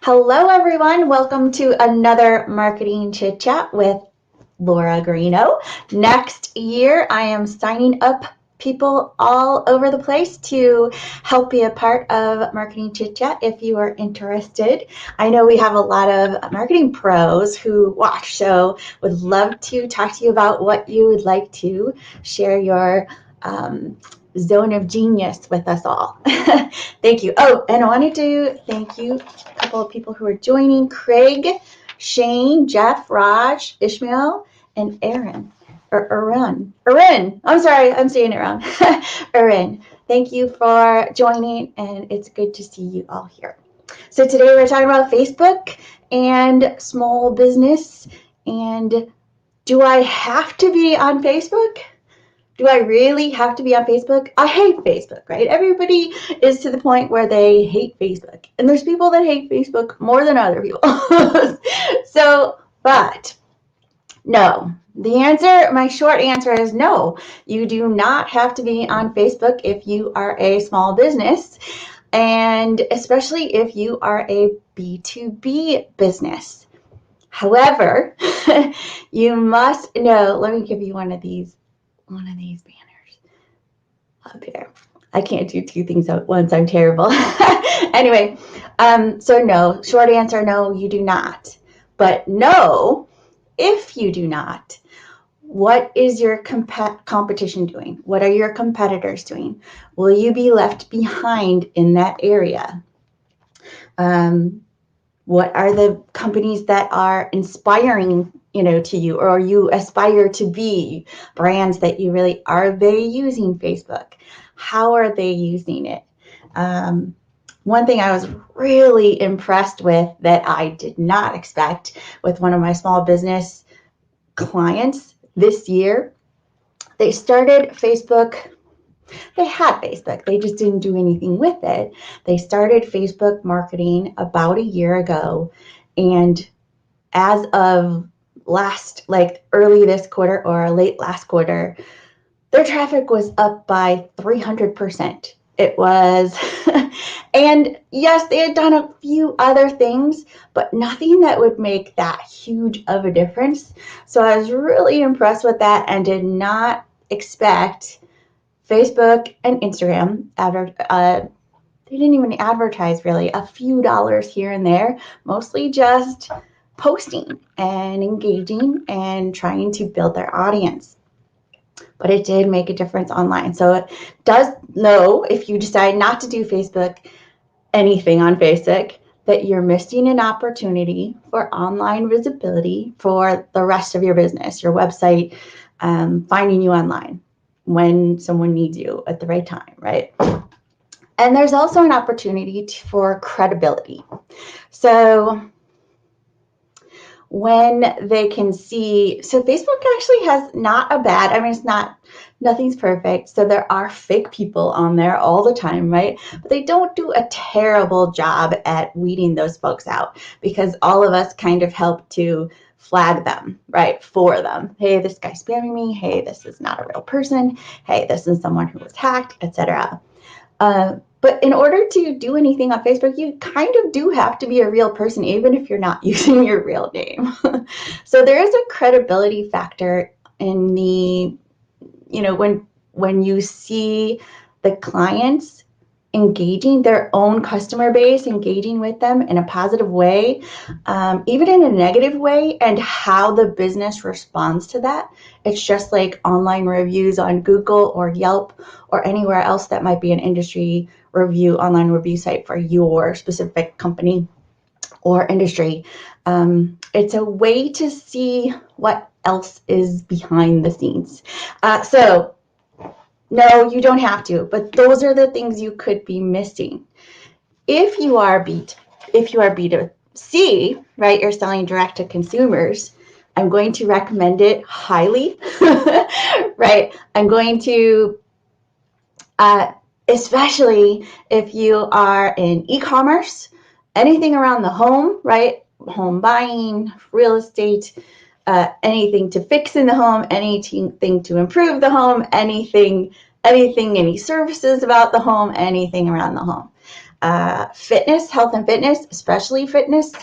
Hello, everyone. Welcome to another Marketing Chit Chat with Laura Garino. Next year, I am signing up people all over the place to help be a part of Marketing Chit Chat if you are interested. I know we have a lot of marketing pros who watch, so would love to talk to you about what you would like to share your zone of genius with us all. Thank you. Oh, and I wanted to thank you, a couple of people who are joining: Craig, Shane, Jeff, Raj, Ishmael, and Aaron. Or Erin. I'm sorry, I'm saying it wrong. Erin, thank you for joining, and it's good to see you all here. So today we're talking about Facebook and small business. And do I have to be on Facebook? Do I really have to be on Facebook? I hate Facebook, right? Everybody is to the point where they hate Facebook. And there's people that hate Facebook more than other people. But no. My short answer is no. You do not have to be on Facebook if you are a small business, and especially if you are a B2B business. However, you must know, let me give you one of these banners up here. I can't do two things at once. I'm terrible. Anyway, so no, short answer, no, you do not. But no, if you do not, what is your competition doing? What are your competitors doing? Will you be left behind in that area? What are the companies that are inspiring, to you, or you aspire to be, brands that you really, are they using Facebook? How are they using it? One thing I was really impressed with that I did not expect with one of my small business clients this year, they started Facebook. They had Facebook. They just didn't do anything with it. They started Facebook marketing about a year ago. And as of early this quarter or late last quarter, their traffic was up by 300%. It was, and yes, they had done a few other things, but nothing that would make that huge of a difference. So I was really impressed with that and did not expect Facebook and Instagram, they didn't even advertise really, a few dollars here and there, mostly just posting and engaging and trying to build their audience. But it did make a difference online. So it does know, if you decide not to do anything on Facebook, that you're missing an opportunity for online visibility for the rest of your business, your website, finding you online when someone needs you at the right time, right? And there's also an opportunity for credibility. So when they can see, so Facebook actually has not a bad, nothing's perfect. So there are fake people on there all the time, right? But they don't do a terrible job at weeding those folks out, because all of us kind of help to flag them, right, for them. Hey, this guy's spamming me. Hey, this is not a real person. Hey, this is someone who was hacked, etc. But in order to do anything on Facebook, you kind of do have to be a real person, even if you're not using your real name. So there is a credibility factor in the, when you see the clients engaging their own customer base, engaging with them in a positive way, even in a negative way, and how the business responds to that. It's just like online reviews on Google or Yelp or anywhere else that might be an industry online review site for your specific company or industry. It's a way to see what else is behind the scenes. So no, you don't have to, but those are the things you could be missing. If you are B2C, right, you're selling direct to consumers, I'm going to recommend it highly, right? I'm going to, especially if you are in e-commerce, anything around the home, right? Home buying, real estate, anything to fix in the home, anything to improve the home, any services about the home, anything around the home. fitness, health and fitness, especially fitness,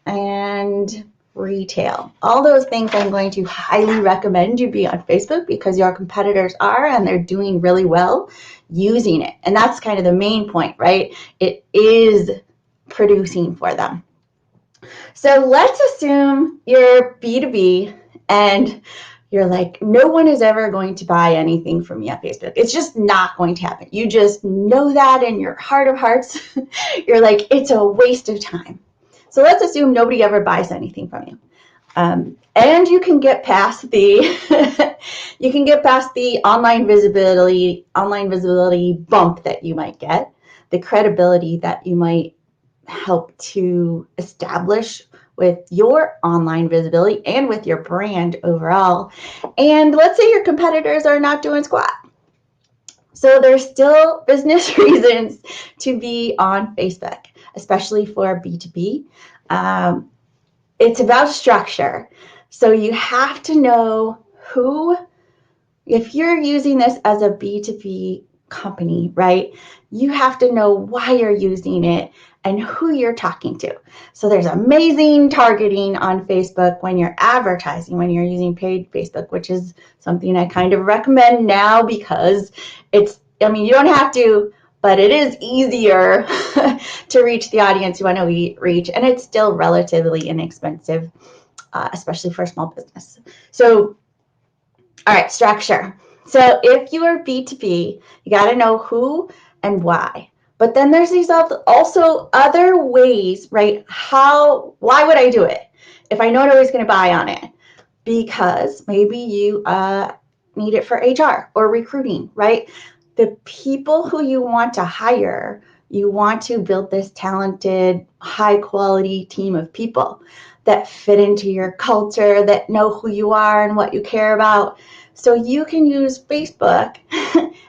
and retail. All those things I'm going to highly recommend you be on Facebook because your competitors are, and they're doing really well using it. And that's kind of the main point, right? It is producing for them. So let's assume you're B2B and you're like, no one is ever going to buy anything from me on Facebook. It's just not going to happen. You just know that in your heart of hearts. You're like, it's a waste of time. So let's assume nobody ever buys anything from you. And you can get past the online visibility bump that you might get, the credibility that you might help to establish with your online visibility and with your brand overall. And let's say your competitors are not doing squat. So there's still business reasons to be on Facebook, especially for B2B. It's about structure. So you have to know who, if you're using this as a B2B company, right, you have to know why you're using it and who you're talking to. So there's amazing targeting on Facebook when you're advertising, when you're using paid Facebook, which is something I kind of recommend now because it's, I mean, you don't have to, but it is easier to reach the audience you want to reach, and it's still relatively inexpensive, especially for a small business. So, all right, structure. So if you are B2B, you got to know who and why. But then there's these also other ways, right? Why would I do it if I know nobody's going to buy on it? Because maybe you need it for HR or recruiting, right? The people who you want to hire, you want to build this talented, high quality team of people that fit into your culture, that know who you are and what you care about. So you can use Facebook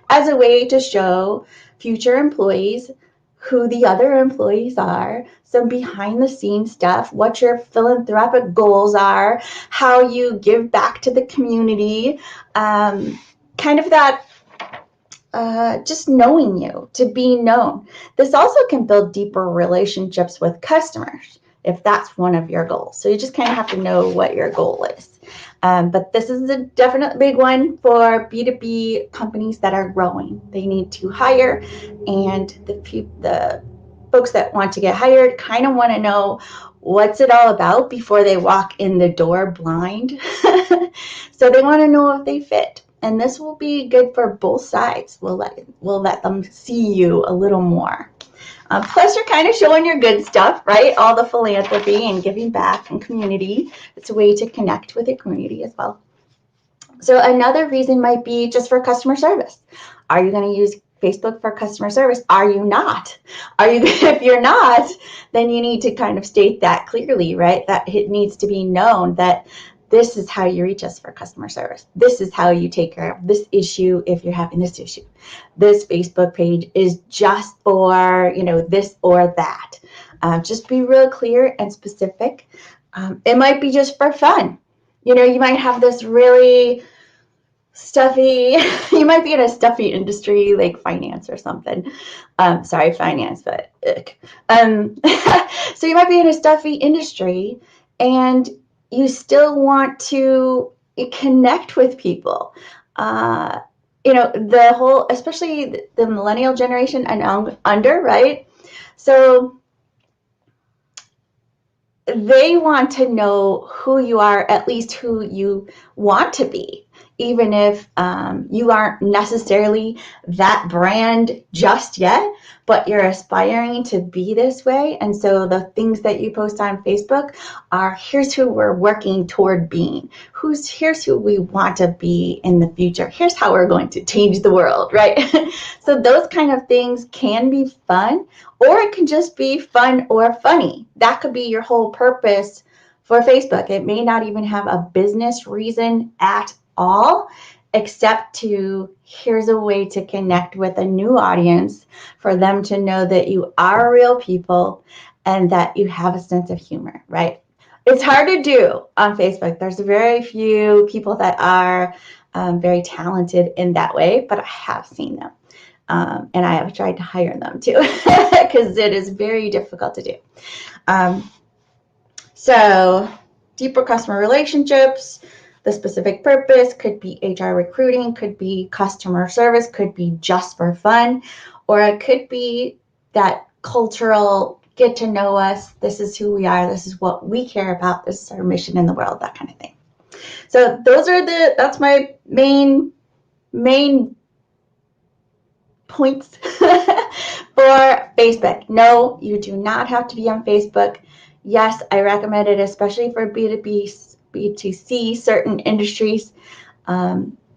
as a way to show future employees who the other employees are, some behind the scenes stuff, what your philanthropic goals are, how you give back to the community, kind of that just knowing you, to be known. This also can build deeper relationships with customers if that's one of your goals. So you just kind of have to know what your goal is. But this is a definite big one for B2B companies that are growing. They need to hire, and the folks that want to get hired kind of want to know what's it all about before they walk in the door blind. So they want to know if they fit. And this will be good for both sides. We'll let them see you a little more. Plus, you're kind of showing your good stuff, right? All the philanthropy and giving back and community. It's a way to connect with your community as well. So another reason might be just for customer service. Are you going to use Facebook for customer service? Are you not? If you're not, then you need to kind of state that clearly, right? That it needs to be known that this is how you reach us for customer service. This is how you take care of this issue if you're having this issue. This Facebook page is just for, this or that. Just be real clear and specific. It might be just for fun. You might have this really stuffy, you might be in a stuffy industry like finance or something. Sorry, finance, but so you might be in a stuffy industry and you still want to connect with people. The whole, especially the millennial generation and under, right? So they want to know who you are, at least who you want to be, even if you aren't necessarily that brand just yet, but you're aspiring to be this way. And so the things that you post on Facebook are, here's who we're working toward being. Here's who we want to be in the future. Here's how we're going to change the world, right? So those kind of things can be fun, or it can just be fun or funny. That could be your whole purpose for Facebook. It may not even have a business reason at all, except here's a way to connect with a new audience, for them to know that you are real people and that you have a sense of humor, right? It's hard to do on Facebook. There's very few people that are very talented in that way, but I have seen them. And I have tried to hire them too, because it is very difficult to do. So deeper customer relationships, the specific purpose could be HR recruiting, could be customer service, could be just for fun, or it could be that cultural get to know us. This is who we are. This is what we care about. This is our mission in the world, that kind of thing. So that's my main points for Facebook. No, you do not have to be on Facebook. Yes, I recommend it, especially for B2B, B2C, certain industries.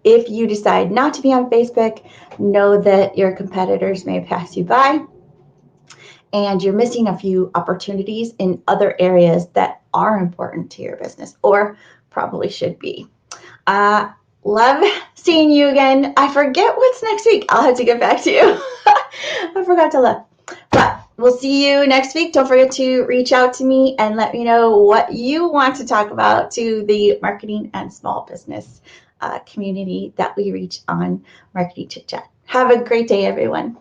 If you decide not to be on Facebook, know that your competitors may pass you by and you're missing a few opportunities in other areas that are important to your business or probably should be. Love seeing you again. I forget what's next week. I'll have to get back to you. I forgot to look. But we'll see you next week. Don't forget to reach out to me and let me know what you want to talk about to the marketing and small business community that we reach on Marketing Chit Chat. Have a great day, everyone.